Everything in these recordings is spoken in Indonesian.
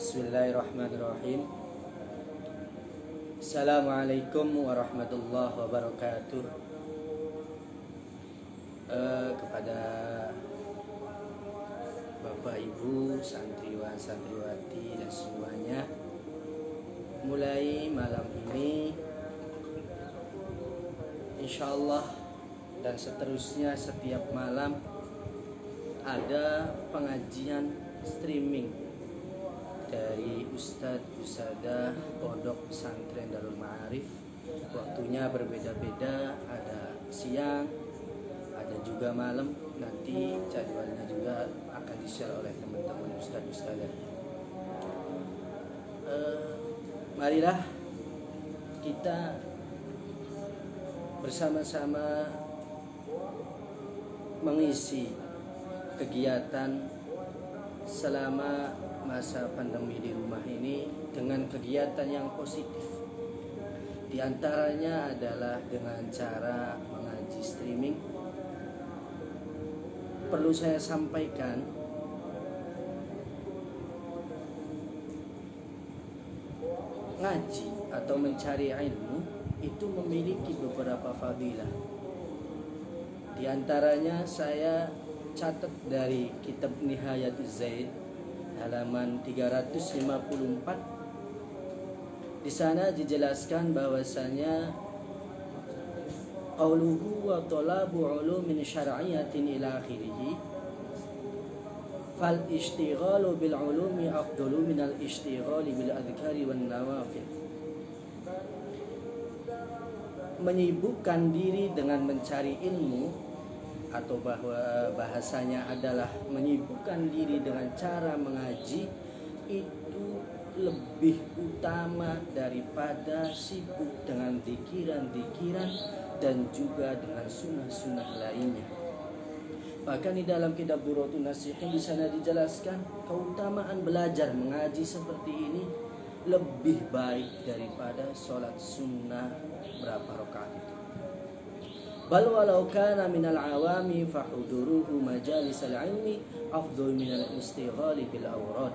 Bismillahirrahmanirrahim. Assalamualaikum warahmatullahi wabarakatuh. Kepada Bapak Ibu, santriwan santriwati dan semuanya, mulai malam ini insyaallah dan seterusnya setiap malam ada pengajian streaming dari Ustadz Usadah Pondok Pesantren Darul Ma'arif. Waktunya berbeda-beda, ada siang, ada juga malam. Nanti jadwalnya juga akan di-share oleh teman-teman Ustadz Usadah. Marilah kita bersama-sama mengisi kegiatan selama masa pandemi di rumah ini dengan kegiatan yang positif. Di antaranya adalah dengan cara mengaji streaming. Perlu saya sampaikan, ngaji atau mencari ilmu itu memiliki beberapa fadilah. Di antaranya saya catat dari kitab Nihayatuz Zaid halaman 354. Di sana dijelaskan bahwasanya qauluhu wa talabu ulumin syar'iyyatin ila akhirih fal ishtighalu bil ulumi afdalu min al ishtighali bil adhkari wan nawafil. Menyibukkan diri dengan mencari ilmu, atau bahwa bahasanya adalah menyibukkan diri dengan cara mengaji, itu lebih utama daripada sibuk dengan dikiran-dikiran dan juga dengan sunnah-sunnah lainnya. Bahkan di dalam kitab Durratun Nasihin di sana dijelaskan keutamaan belajar mengaji seperti ini lebih baik daripada sholat sunnah berapa rakaat itu. Bal walau kana minal awami fahuduruhu majalisal ilmi afdal minal istighali bil awrad.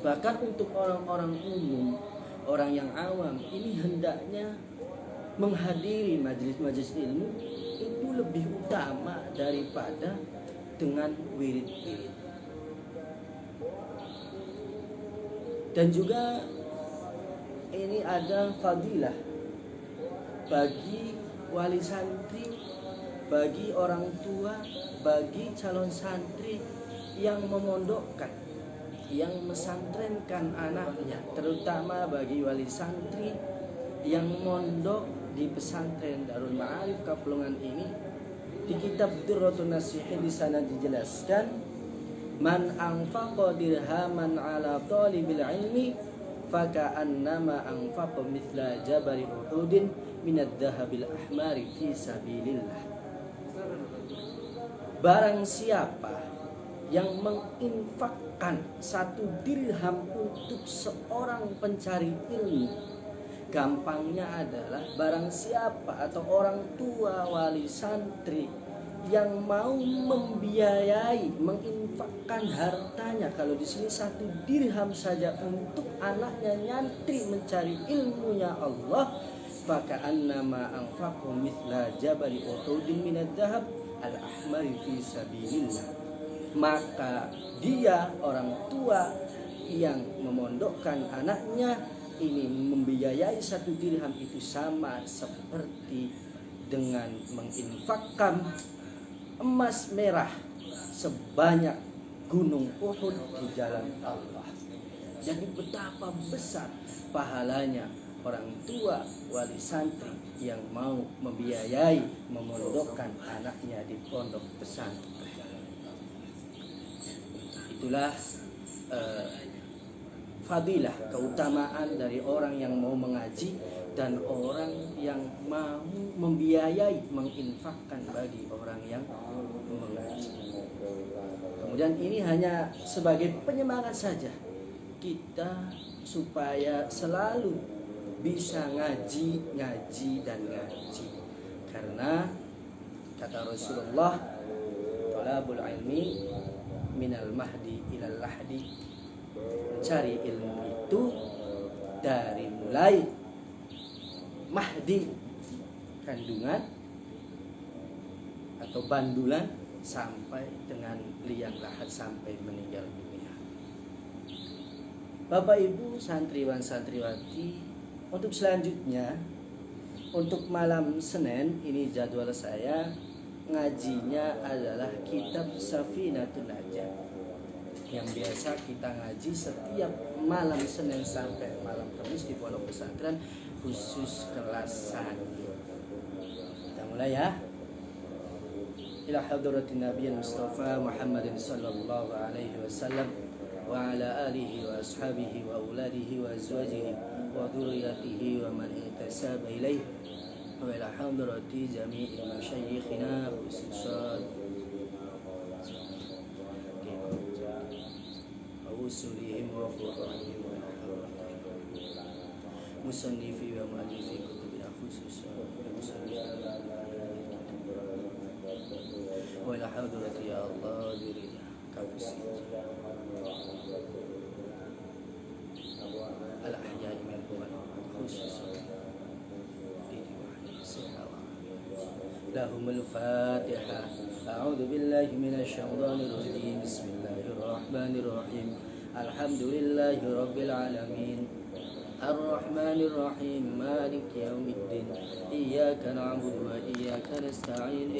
Bahkan untuk orang-orang umum, orang yang awam, ini hendaknya menghadiri majelis-majelis ilmu itu lebih utama daripada dengan wirid-wirid. Dan juga ini ada fadilah bagi wali santri, bagi orang tua, bagi calon santri yang memondokkan, yang mesantrenkan anaknya, terutama bagi wali santri yang mondok di pesantren Darul Ma'arif Kapelungan ini. Di kitab Durratun Nasihin di sana dijelaskan, man anfaqa dirhaman ala talibil ilmi faka'annama anfaqa mithla jabari uhudin minad dhahabil ahmari fi sabilillah. Barang siapa yang menginfakkan 1 dirham untuk seorang pencari ilmu, gampangnya adalah barang siapa atau orang tua wali santri yang mau membiayai, menginfakkan hartanya, kalau di sini 1 dirham saja untuk anaknya nyantri mencari ilmunya Allah, faka'annama anfaqu mithla jabali uhudin minad dhahab al-ahmari fi sabilillah. Maka dia, orang tua yang memondokkan anaknya ini, membiayai 1 dirham itu sama seperti dengan menginfakkan emas merah sebanyak gunung Uhud di jalan Allah. Jadi betapa besar pahalanya orang tua wali santri yang mau membiayai, memondokkan anaknya di pondok pesantren. Itulah fadilah, keutamaan dari orang yang mau mengaji dan orang yang mau membiayai, menginfakkan bagi orang yang mengaji. Kemudian ini hanya sebagai penyemangat saja kita supaya selalu bisa ngaji dan ngaji. Karena kata Rasulullah, talabul ilmi minal mahdi ilal lahdi mencari ilmu itu dari mulai mahdi, kandungan atau bandulan, sampai dengan liang lahat, sampai meninggal dunia. Bapak Ibu santriwan santriwati, untuk selanjutnya, untuk malam Senin ini jadwal saya ngajinya adalah kitab Safinatun Najah yang biasa kita ngaji setiap malam Senin sampai malam Kamis di pondok pesantren khusus kelas 1. Kita mulai ya. Ila hadratin Nabi Mustafa Muhammadin sallallahu alaihi wasallam wa ala alihi wa ashabihi wa auladihi wa azwajihi wa dhurriyyatihi wa man intasaba ilaihi wa ila hadrati jami'i masyayikhina khususan usulihim wa furu'ihim wa musannifi wa mu'allifi kutubina khususan wa ila hadrati ya Allah dirinya kawsi al-ahya'i minhum khususan لهم الفاتحة. أعوذ بالله من الشيطان الرجيم. بسم الله الرحمن الرحيم. الحمد لله رب العالمين الرحمن الرحيم مالك يوم الدين إياك نعبد وإياك نستعين.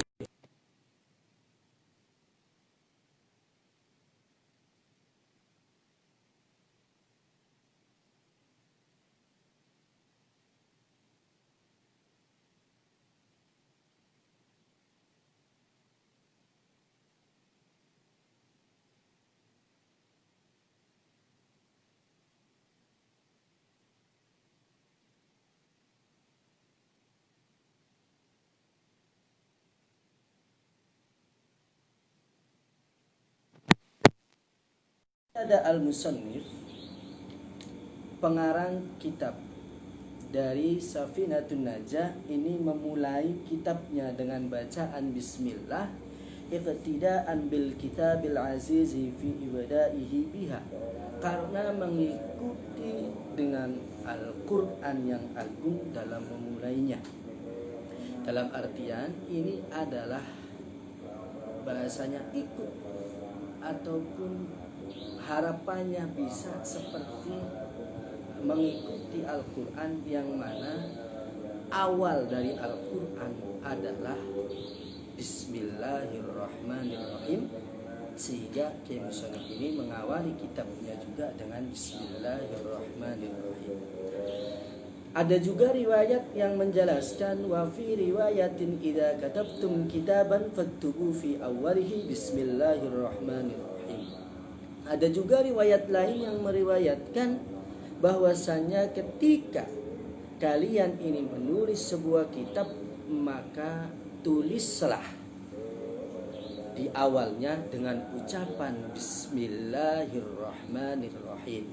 Ada al-musannif, pengarang kitab dari Safinatun Najah ini memulai kitabnya dengan bacaan bismillah iqtidaan bil kitabil azizi fi ibadaihi biha, karena mengikuti dengan Al-Quran yang agung dalam memulainya. Dalam artian ini adalah bahasanya ikut ataupun harapannya bisa seperti mengikuti Al-Quran, yang mana awal dari Al-Quran adalah Bismillahirrahmanirrahim, sehingga Kiai Musannif ini mengawali kitabnya juga dengan Bismillahirrahmanirrahim. Ada juga riwayat yang menjelaskan wa fi riwayatin idza katabtum kitaban faktubu fi awwalihi Bismillahirrahmanirrahim. Ada juga riwayat lain yang meriwayatkan bahwasannya ketika kalian ini menulis sebuah kitab, maka tulislah di awalnya dengan ucapan Bismillahirrahmanirrahim.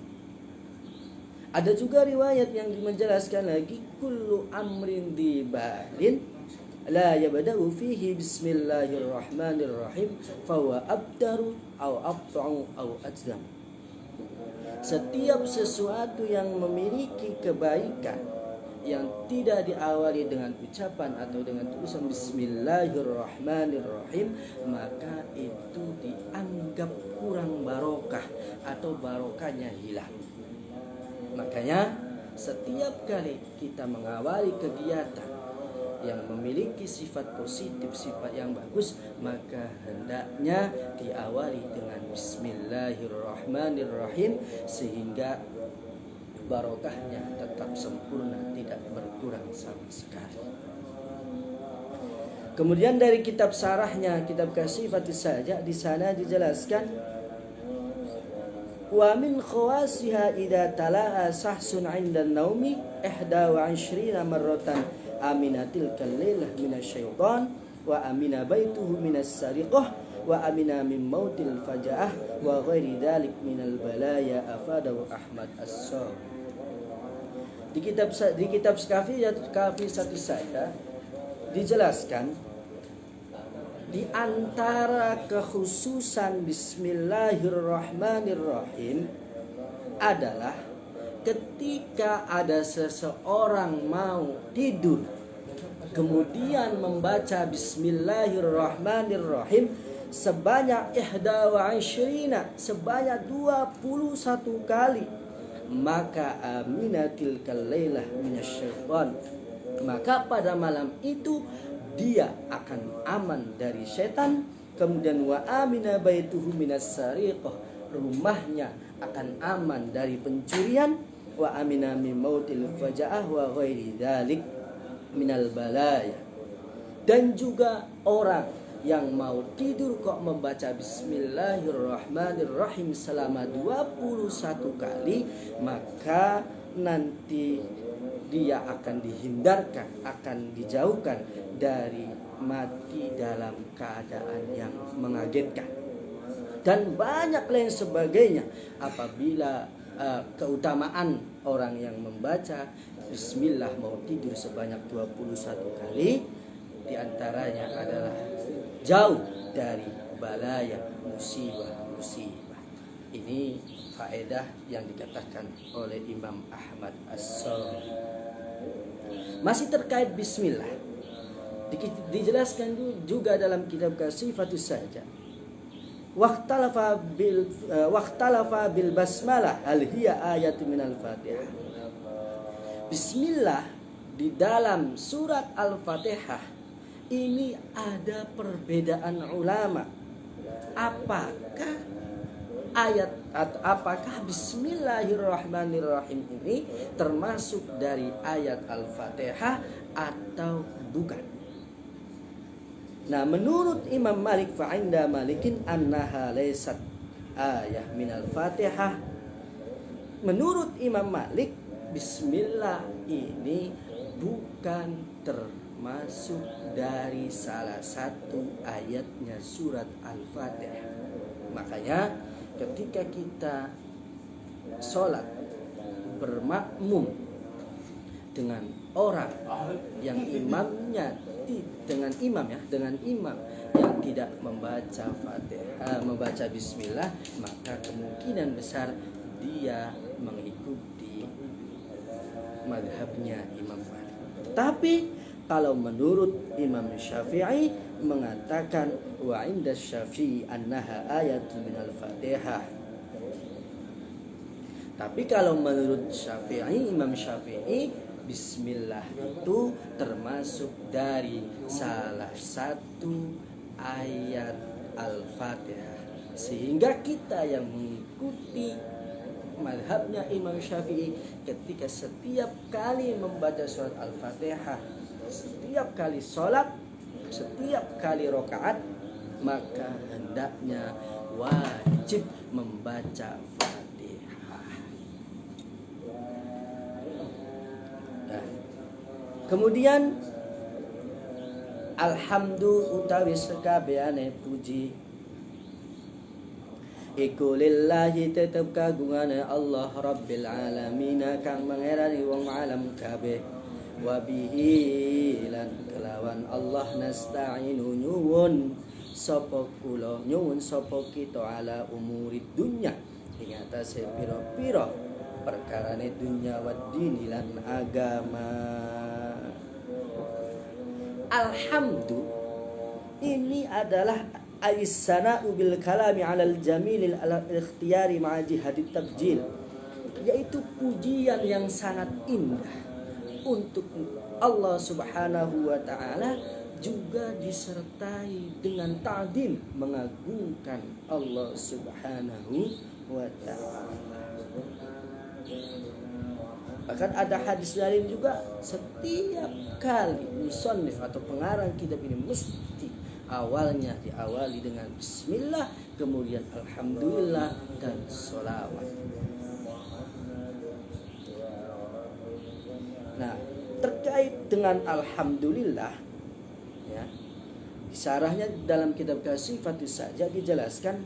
Ada juga riwayat yang menjelaskan lagi kullu amrin dibalin la yabda'u fihi bismillahirrahmanirrahim fahuwa abdaru au abta'u au adzam. Setiap sesuatu yang memiliki kebaikan yang tidak diawali dengan ucapan atau dengan tulisan bismillahirrahmanirrahim, maka itu dianggap kurang barokah atau barokahnya hilang. Makanya setiap kali kita mengawali kegiatan yang memiliki sifat positif, sifat yang bagus, maka hendaknya diawali dengan bismillahirrahmanirrahim, sehingga barokahnya tetap sempurna, tidak berkurang sama sekali. Kemudian dari kitab sarahnya, kitab Kasifatis Saja, di sana dijelaskan wa min khawasiha idza tala'a sahsun 'inda an-naumi 21 marratan aminatil kalailah minasyaitan wa amina baituhu minas sariqah wa amina min mautil fajaah wa ghairi dzalik minal balaya afadahu Ahmad As-Sawi. Di kitab Kafisatus Saja dijelaskan di antara kekhususan bismillahirrahmanirrahim adalah ketika ada seseorang mau tidur kemudian membaca Bismillahirrahmanirrahim sebanyak 21, sebanyak 21 kali, maka aminatil kalailah minasyaitan, maka pada malam itu dia akan aman dari setan. Kemudian wa amina baituhu minas sariqah, rumahnya akan aman dari pencurian. Wa amina min mautil faja'ah wa ghairi dzalik minal balaya. Dan juga orang yang mau tidur kok membaca Bismillahirrahmanirrahim selama 21 kali, maka nanti dia akan dihindarkan, akan dijauhkan dari mati dalam keadaan yang mengagetkan. Dan banyak lain sebagainya apabila keutamaan orang yang membaca Bismillah mau tidur sebanyak 21 kali, diantaranya adalah jauh dari balaya musibah-musibah. Ini faedah yang dikatakan oleh Imam Ahmad As-Sawri. Masih terkait Bismillah, dijelaskan juga dalam kitab Kasifatus Saja. Waqtalafa bil basmalah hal hiya ayatun minal Fatihah. Bismillah di dalam surat Al-Fatihah ini ada perbedaan ulama. Apakah Bismillahirrahmanirrahim ini termasuk dari ayat Al-Fatihah atau bukan? Nah, menurut Imam Malik fa'inda Malikin annaha laysat ayah minal Fatihah. Menurut Imam Malik, Bismillah ini bukan termasuk dari salah satu ayatnya surat Al-Fatihah. Makanya ketika kita sholat bermakmum dengan orang yang imamnya dengan imam yang tidak membaca Fatihah, membaca Bismillah, maka kemungkinan besar dia mengikuti madhabnya Imam Malik. Tapi kalau menurut Imam Syafi'i mengatakan wa inda Syafi'i annaha ayatun minal Fatihah. Tapi kalau menurut Imam Syafi'i, Bismillah itu termasuk dari salah satu ayat Al-Fatihah. Sehingga kita yang mengikuti madhabnya Imam Syafi'i, ketika setiap kali membaca surat Al-Fatihah, setiap kali sholat, setiap kali rakaat, maka hendaknya wajib membaca Fatihah. Nah, kemudian alhamdulillah utawi sekabehane puji iku lillahi tetep kagungane Allah Rabbil alamin kang mangerani wong alam kabeh. Wa bihi lan kelawan Allah nasta'inu nyuwun sapa kula nyuwun sapa kita ala umuri dunya ing atase pira-pira perkarane dunya wa dini lan agama. Alhamdulillah ini adalah aisana'u bil kalami 'alal jamilil al-ikhtiyari ma'a jihadit tabjil, yaitu pujian yang sangat indah untuk Allah Subhanahu wa taala, juga disertai dengan ta'zim, mengagungkan Allah Subhanahu wa taala. Bahkan ada hadis lain juga, setiap kali musannif atau pengarang kitab ini mesti awalnya diawali dengan bismillah, kemudian alhamdulillah dan sholawat. Nah, terkait dengan alhamdulillah, ya, syarahnya dalam kitab Kasifatus Saja dijelaskan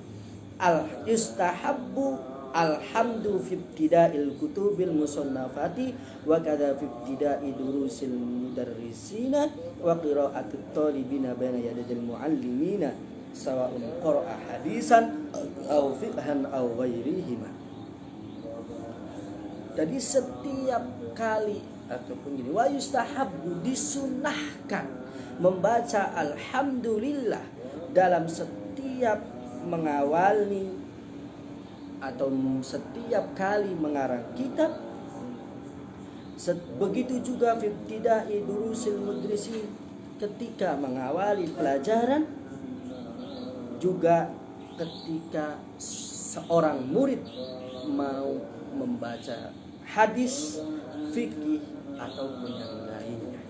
yustahabbu alhamdu fi ibtida'il kutubil musannafati wa kadza fi ibtida'i durusil mudarrisina wa qira'atit talibina baina yadil muallimina sawa'un qara'a hadisan aw fiqhan aw ghairihima. Jadi setiap kali ataupun gini, wa yustahabbu, disunahkan membaca alhamdulillah dalam setiap mengawali atau setiap kali mengarang kitab. Begitu juga fi ibtida'i durusil mudrisin, ketika mengawali pelajaran, juga ketika seorang murid mau membaca hadis, fikih ataupun yang lainnya.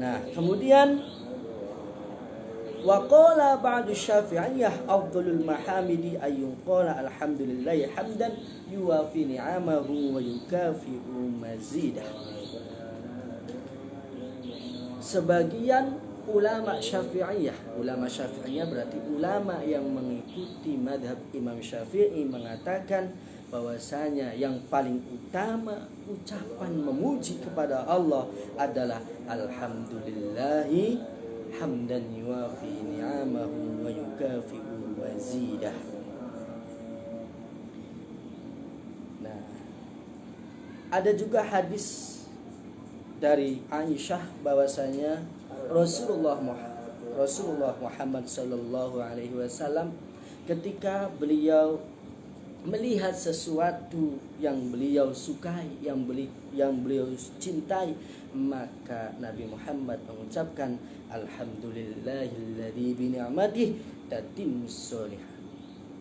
Nah, kemudian wa qala ba'du syafi'iyah afdhalul mahamidi ayyun qala alhamdulillahi hamdan yuwafi ni'amahu wa yukafi'u mazidah. Sebagian ulama Syafi'iyah berarti ulama yang mengikuti madhab Imam Syafi'i mengatakan bahwasanya yang paling utama ucapan memuji kepada Allah adalah alhamdulillahi hamdan yuwafi ni'amahu wa yukafi'u mazidah. Nah, ada juga hadis dari Aisyah bahwasanya Rasulullah Muhammad sallallahu alaihi wasallam ketika beliau melihat sesuatu yang beliau sukai, yang beliau cintai, maka Nabi Muhammad mengucapkan alhamdulillahilladzi bi ni'matihi tatimmus shalihat.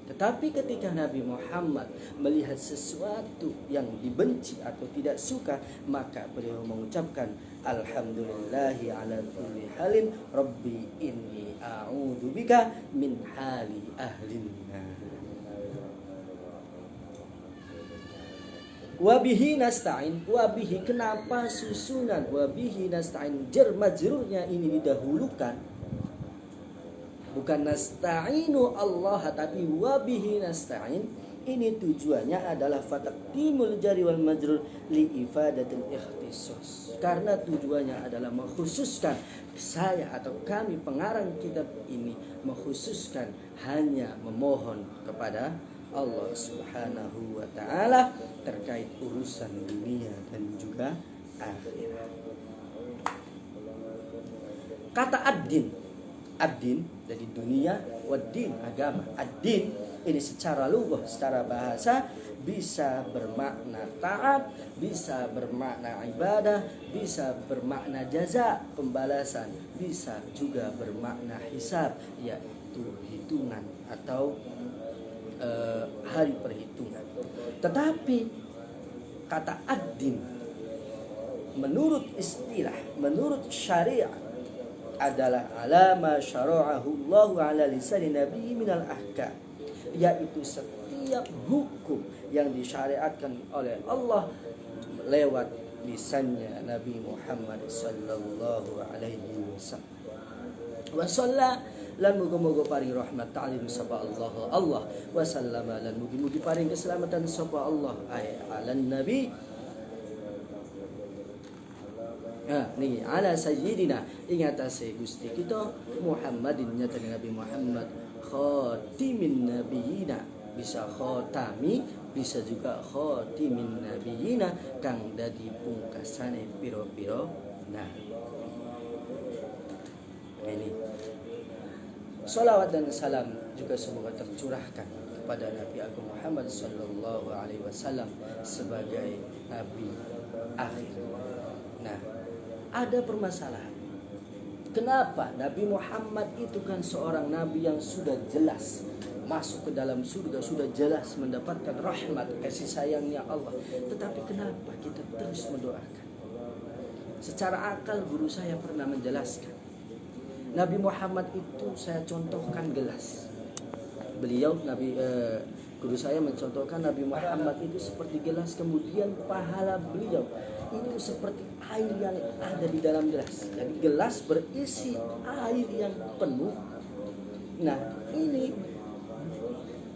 Tetapi ketika Nabi Muhammad melihat sesuatu yang dibenci atau tidak suka, maka beliau mengucapkan alhamdulillahi ala kulli halin rabbi inni a'udzubika min hali ahlin nar. Wabihi nasta'in, wabihi, kenapa susunan wabihi nasta'in jar majrurnya ini didahulukan? Bukan nasta'inu Allah, tapi wabihi nasta'in. Ini tujuannya adalah fataqdimul jari wal majrur li ifadatil ikhtisas. Karena tujuannya adalah mengkhususkan, saya atau kami pengarang kitab ini mengkhususkan hanya memohon kepada Allah Subhanahu wa taala terkait urusan dunia dan juga akhirat. Kata ad-din dari dunia, wad-din agama. Ad-din ini secara lughah, secara bahasa bisa bermakna taat, bisa bermakna ibadah, bisa bermakna jaza, pembalasan, bisa juga bermakna hisab, yaitu hitungan atau hari perhitungan. Tetapi kata ad-din menurut istilah, menurut syariat adalah alama syara'ahu Allah ala lisan nabi minal ahkam, yaitu setiap hukum yang disyariatkan oleh Allah lewat lisannya Nabi Muhammad sallallahu alaihi wasallam. Wa shalla lan muga-muga paring rahmat ta'lim sapa Allah wa sallama lan mugi-mugi paring keselamatan sapa Allah alan nabi niki ala sayyidina ingatase Gusti kita Muhammadin, nyata Nabi Muhammad khatimin nabiyina, bisa khatami bisa juga khatimin nabiyina kang dadi pungkasane piro-piro. Nah, ini salawat dan salam juga semoga tercurahkan kepada Nabi Agung Muhammad sallallahu alaihi wasallam sebagai nabi akhir. Nah, ada permasalahan. Kenapa Nabi Muhammad itu kan seorang nabi yang sudah jelas masuk ke dalam surga, sudah jelas mendapatkan rahmat kasih sayangnya Allah, tetapi kenapa kita terus mendoakan? Secara akal guru saya pernah menjelaskan, Nabi Muhammad itu saya contohkan gelas. Guru saya mencontohkan Nabi Muhammad itu seperti gelas, kemudian pahala beliau itu seperti air yang ada di dalam gelas. Jadi gelas berisi air yang penuh. Nah, ini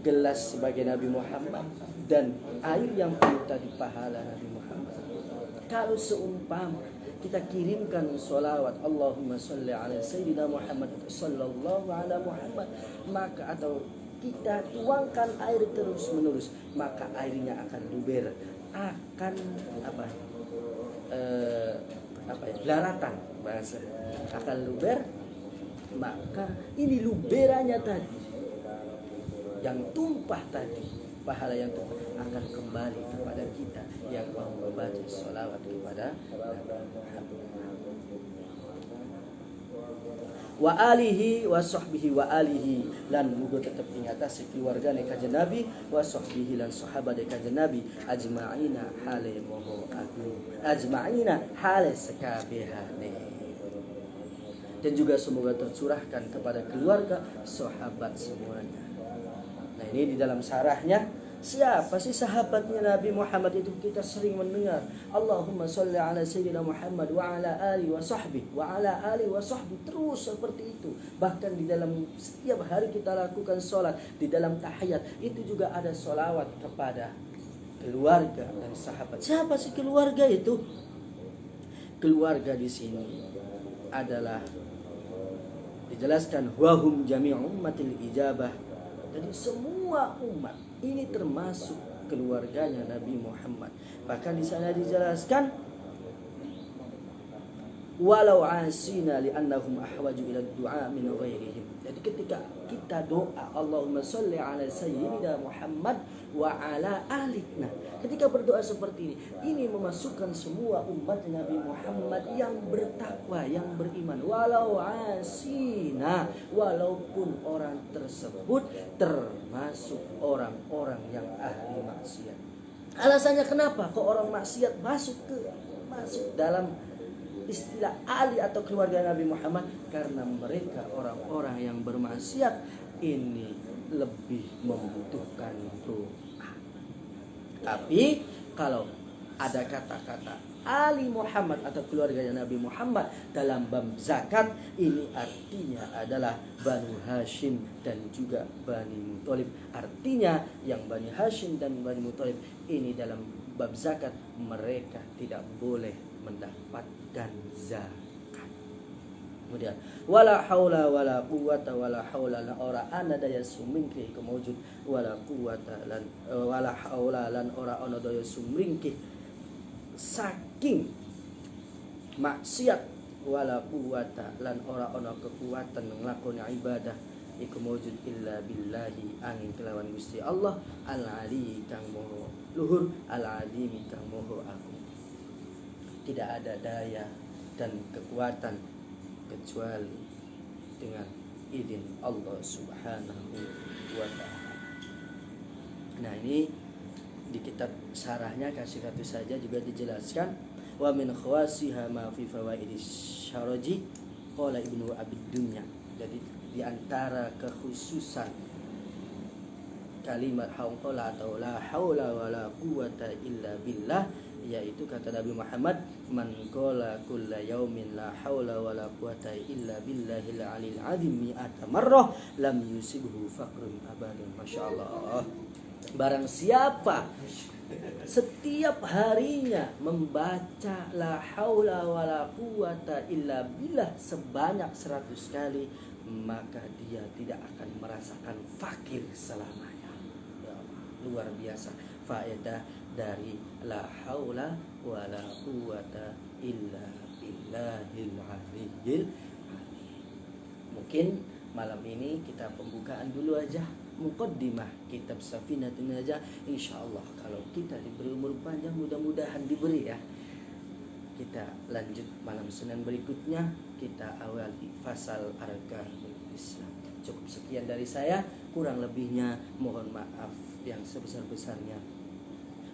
gelas sebagai Nabi Muhammad dan air yang penuh tadi pahala Nabi Muhammad. Kalau seumpama kita kirimkan sholawat Allahumma sholli ala Sayyidina Muhammad sallallahu ala Muhammad, maka atau kita tuangkan air terus menerus, maka airnya akan luber, akan laratan bahasa, akan luber. Maka ini luberannya tadi, yang tumpah tadi, pahala yang tumpah akan kembali kepada kita yang mau membaca sholawat kepada wa alihi wa sahbihi wa alihi, lan muga tetap ingatasi keluarga kanjeng Nabi, wa sahbihi lan sahabat kanjeng Nabi, ajma'ina hale moho agung, ajma'ina hale sekabehane. Dan juga semoga tercurahkan kepada keluarga sahabat semuanya. Nah, ini di dalam syarahnya, siapa sih sahabatnya Nabi Muhammad itu? Kita sering mendengar Allahumma sholli ala sayyidina Muhammad wa ala alihi wa sahbihi wa ala alihi wa sahbihi, terus seperti itu. Bahkan di dalam setiap hari kita lakukan sholat, di dalam tahiyat itu juga ada sholawat kepada keluarga dan sahabat. Siapa sih keluarga itu? Keluarga di sini adalah dijelaskan wahum jami'u ummatil ijabah. Jadi semua umat ini termasuk keluarganya Nabi Muhammad. Bahkan di sana dijelaskan walau asina li'annahum ahwaju ila du'a min ghairihim. Jadi ketika kita doa Allahumma sholli ala sayyidina Muhammad wa ala alikna, ketika berdoa seperti ini memasukkan semua umat Nabi Muhammad yang bertakwa, yang beriman. Walau asina, walaupun orang tersebut termasuk orang-orang yang ahli maksiat. Alasannya kenapa kok orang maksiat masuk dalam istilah ahli atau keluarga Nabi Muhammad? Karena mereka orang-orang yang bermaksiat ini lebih membutuhkan doa. Tapi kalau ada kata-kata Ali Muhammad atau keluarganya Nabi Muhammad dalam bab zakat, ini artinya adalah Bani Hashim dan juga Bani Muthalib. Artinya yang Bani Hashim dan Bani Muthalib ini dalam bab zakat mereka tidak boleh mendapatkan zakat. Kemudian wala haula wala quwwata wala haula la ora ana daya sumringkih kemawjud wala quwwata lan wala haula lan ora ana daya sumringkih saking maksiat, wala quwwata lan ora ana kekuatan nglakoni ibadah iku mawjud illa billahi, angin kelawan Gusti Allah al-ali kang moho luhur, al-alim kang moho agung. Tidak ada daya dan kekuatan kecuali dengan izin Allah Subhanahu wa ta'ala. Nah, ini di kitab syarahnya kasih satu saja juga dijelaskan wa min khawasiha ma fi fawaidis syaraji qala Ibnu Abi Dunya. Jadi di antara kekhususan kalimat haula atau la haula wala quwwata illa billah, yaitu kata Nabi Muhammad, man qala kulla yaumin la haula wala quwwata illa billahil alil azim mi'ata marrah lam yusibhu faqrun abadan. Masyaallah. Barang siapa setiap harinya membaca la haula wala quwwata illa billah sebanyak 100 kali, maka dia tidak akan merasakan fakir selamanya. Ya Allah, luar biasa faedah dari la haula wala quwwata illa billahil aliyyil azim. Mungkin malam ini kita pembukaan dulu aja, muqaddimah kitab Safinatun Najah. Insyaallah kalau kita diberi umur panjang, mudah-mudahan diberi ya, kita lanjut malam Senin berikutnya, kita awali fasal arkanul Islam. Cukup sekian dari saya, kurang lebihnya mohon maaf yang sebesar-besarnya.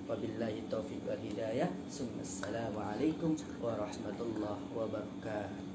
Wabillahi taufiq wal hidayah. Assalamualaikum warahmatullahi wabarakatuh.